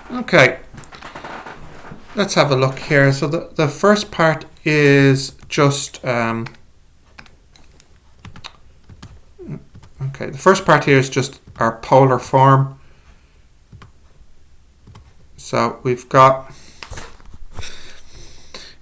Okay, let's have a look here. So the first part is just okay, the first part here is just our polar form. So we've got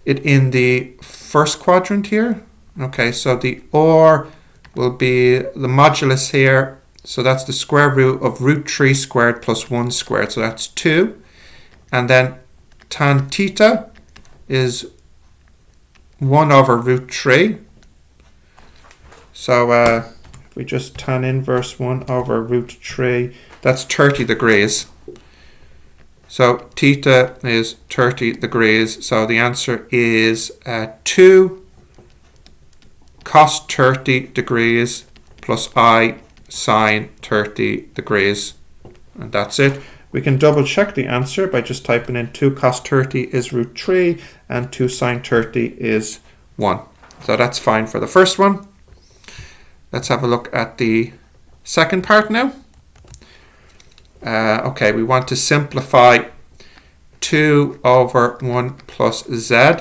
it in the first quadrant here. Okay, so the OR will be the modulus here. So that's the square root of root 3 squared plus 1 squared. So that's 2. And then tan theta is 1 over root 3. So if we just tan inverse 1 over root 3, that's 30 degrees. So theta is 30 degrees. So the answer is 2 cos 30 degrees plus I sine 30 degrees. And that's it. We can double check the answer by just typing in 2 cos 30 is root 3 and 2 sine 30 is 1. So that's fine for the first one. Let's have a look at the second part now. Okay, we want to simplify 2 over 1 plus z,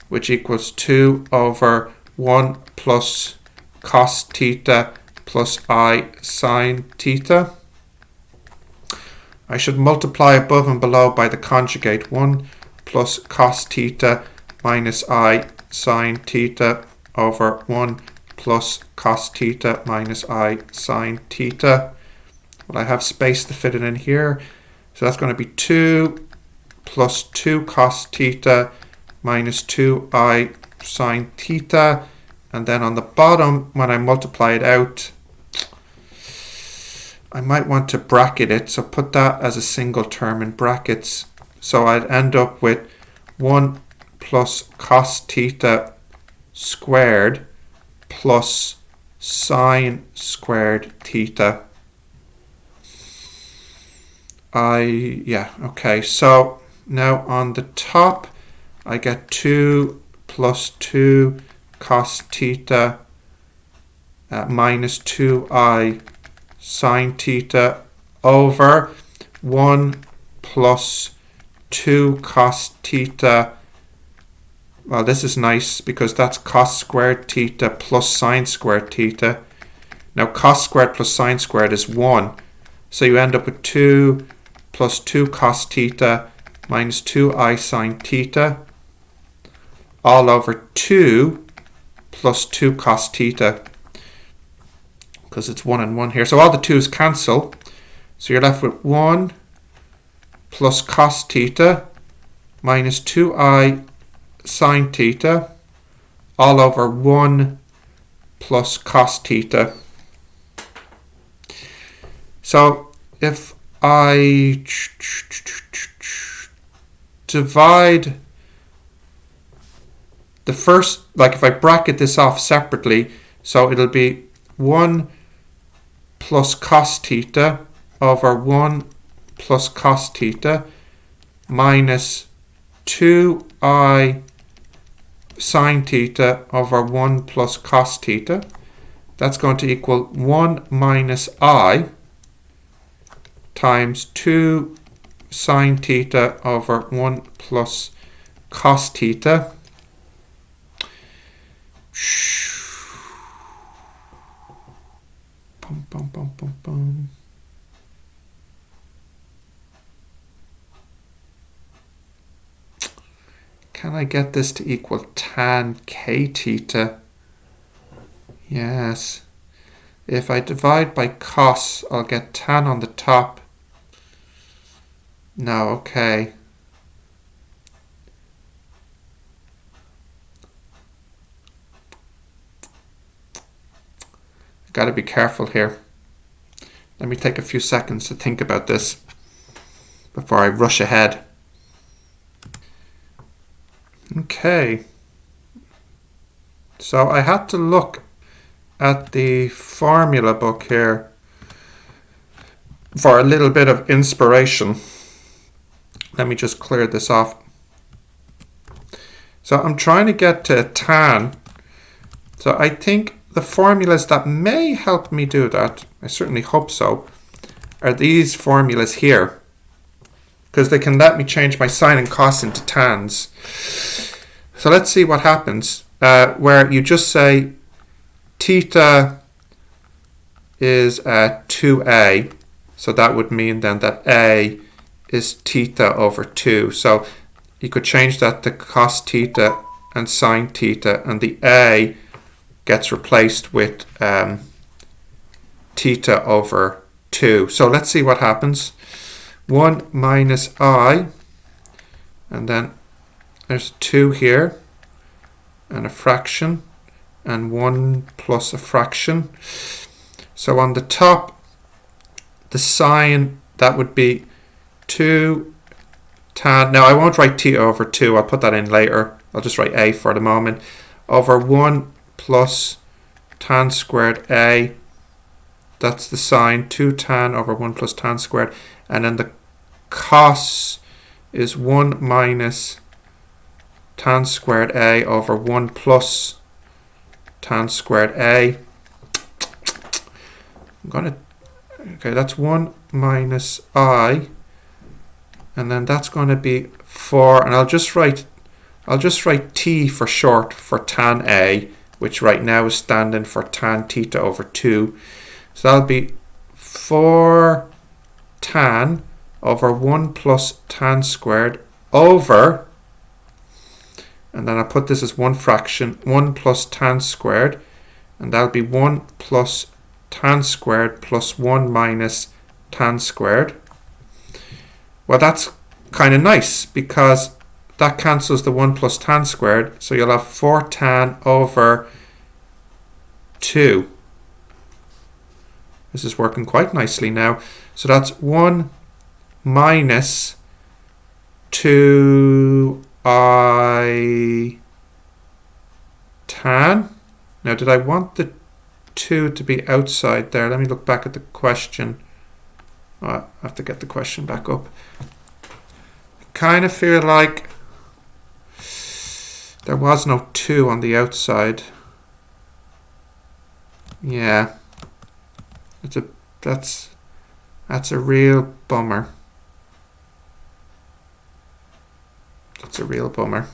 which equals 2 over 1 plus cos theta plus I sine theta. I should multiply above and below by the conjugate. 1 plus cos theta minus I sine theta over 1 plus cos theta minus I sine theta. Well, I have space to fit it in here. So that's going to be 2 plus 2 cos theta minus 2I sine theta. And then on the bottom, when I multiply it out, I might want to bracket it. So put that as a single term in brackets. So I'd end up with 1 plus cos theta squared plus sine squared theta. Okay, so now on the top I get 2 plus 2 cos theta minus 2I sine theta over 1 plus 2 cos theta. Well, this is nice because that's cos squared theta plus sine squared theta. Now cos squared plus sine squared is 1. So you end up with 2 plus 2 cos theta minus 2I sine theta all over 2 plus 2 cos theta, because it's 1 and 1 here. So all the 2's cancel. So you're left with 1 plus cos theta minus 2I sine theta all over 1 plus cos theta. So if I divide the first, like if I bracket this off separately, so it'll be 1 plus cos theta over 1 plus cos theta minus 2I sine theta over 1 plus cos theta. That's going to equal 1 minus I times 2 sine theta over 1 plus cos theta. Bum, bum, bum, bum, bum. Can I get this to equal tan k theta? Yes. If I divide by cos, I'll get tan on the top. No, okay. Got to be careful here. Let me take a few seconds to think about this before I rush ahead. Okay. So I had to look at the formula book here for a little bit of inspiration. Let me just clear this off. So I'm trying to get to tan. So I think the formulas that may help me do that, I certainly hope so, are these formulas here. because they can let me change my sine and cos into tans. So let's see what happens, where you just say theta is 2a, so that would mean then that a is theta over 2. So you could change that to cos theta and sine theta, and the a gets replaced with theta over 2. So let's see what happens. 1 minus I, and then there's 2 here, and a fraction, and 1 plus a fraction. So on the top, the sine, that would be 2 tan. Now I won't write theta over 2, I'll put that in later. I'll just write a for the moment. Over 1 plus tan squared a, that's the sine, 2 tan over 1 plus tan squared. And then the cos is 1 minus tan squared a over 1 plus tan squared a. Okay, that's 1 minus I, and then that's going to be 4, and I'll just write t for short for tan a, which right now is standing for tan theta over 2. So that'll be 4 tan over 1 plus tan squared over, and then I'll put this as one fraction, 1 plus tan squared, and that'll be 1 plus tan squared plus 1 minus tan squared. Well, that's kind of nice because that cancels the 1 plus tan squared, so you'll have 4 tan over 2. This is working quite nicely now. So that's 1 minus 2I tan. Now, did I want the 2 to be outside there? Let me look back at the question. Oh, I have to get the question back up. Kind of feel like there was no 2 on the outside. Yeah. That's a real bummer. That's a real bummer.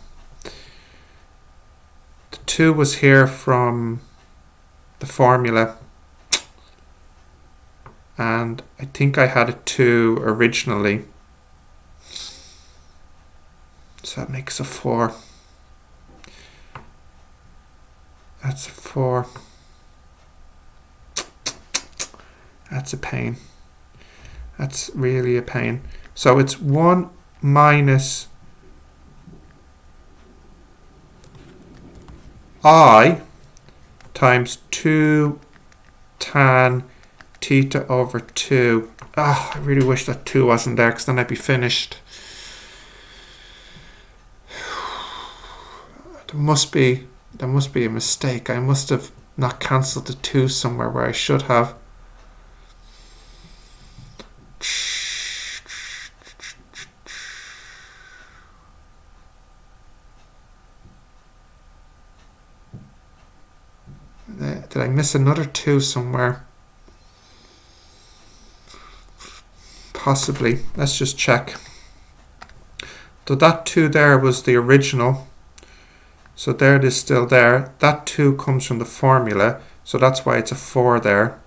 The 2 was here from the formula, and I think I had a 2 originally, so that makes a 4. That's a 4. That's a pain. That's really a pain. So it's 1 minus I times 2 tan theta over 2. I really wish that 2 wasn't there, because then I'd be finished. There must be a mistake. I must have not cancelled the 2 somewhere where I should have. Did I miss another 2 somewhere? Possibly. Let's just check. So that 2 there was the original. So there it is still there. That 2 comes from the formula. So that's why it's a 4 there.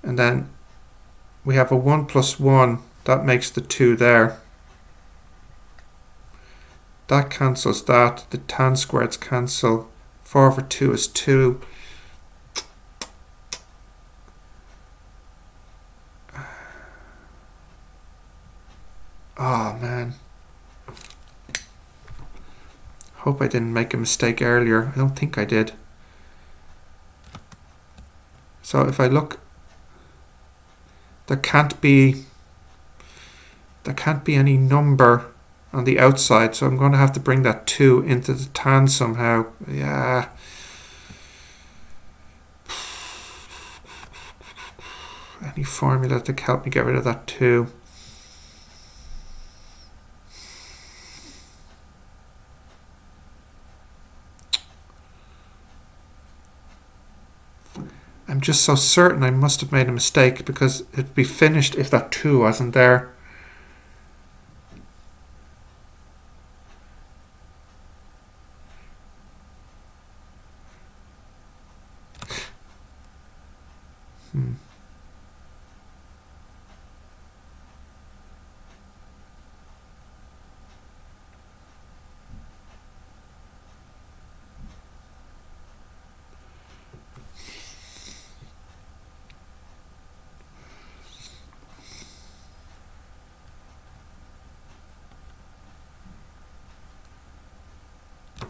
And then we have a 1 plus 1. That makes the 2 there. That cancels that. The tan squareds cancel. 4 over 2 is 2. Oh man. Hope I didn't make a mistake earlier. I don't think I did. So if I look, there can't be any number on the outside, so I'm going to have to bring that 2 into the tan somehow. Yeah. Any formula to help me get rid of that 2. I'm just so certain I must have made a mistake, because it'd be finished if that 2 wasn't there.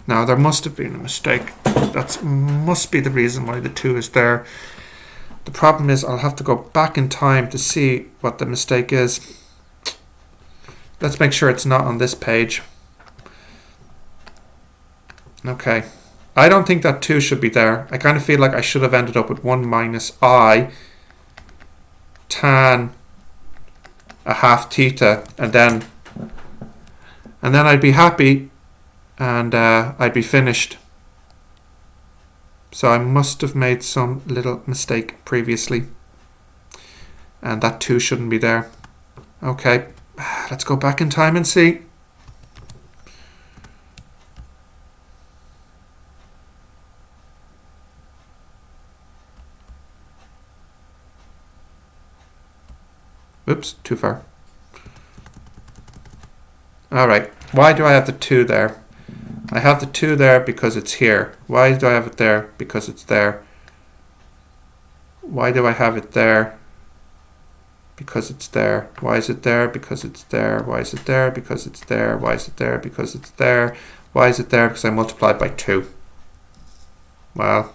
Now, there must have been a mistake. That must be the reason why the 2 is there. The problem is I'll have to go back in time to see what the mistake is. Let's make sure it's not on this page. Okay. I don't think that 2 should be there. I kind of feel like I should have ended up with 1 minus I tan a half theta, and then I'd be happy, and I'd be finished. So I must have made some little mistake previously, and that 2 shouldn't be there. Okay, let's go back in time and see. Oops, too far. Alright, why do I have the 2 there? I have the 2 there because it's here. Why do I have it there? Because it's there. Why do I have it there? Because it's there. Why is it there? Because it's there. Why is it there? Because it's there. Why is it there? Because it's there. Why is it there? Because I multiplied by 2. Well,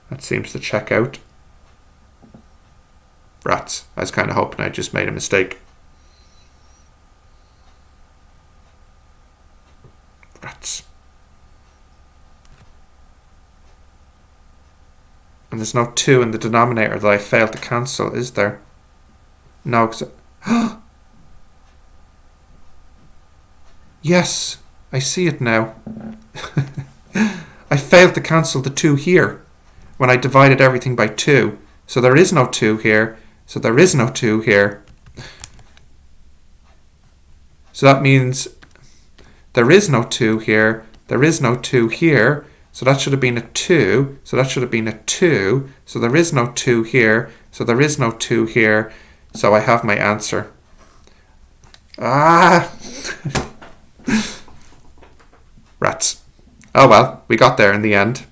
that seems to check out. Rats. I was kind of hoping I just made a mistake. Rats. And there's no 2 in the denominator that I failed to cancel, is there? No, because yes, I see it now. I failed to cancel the 2 here when I divided everything by 2. So there is no 2 here. So there is no 2 here. So that means there is no 2 here. There is no 2 here. So that should have been a 2. So that should have been a 2. So there is no 2 here. So there is no 2 here. So I have my answer. Ah! Rats. Oh well, we got there in the end.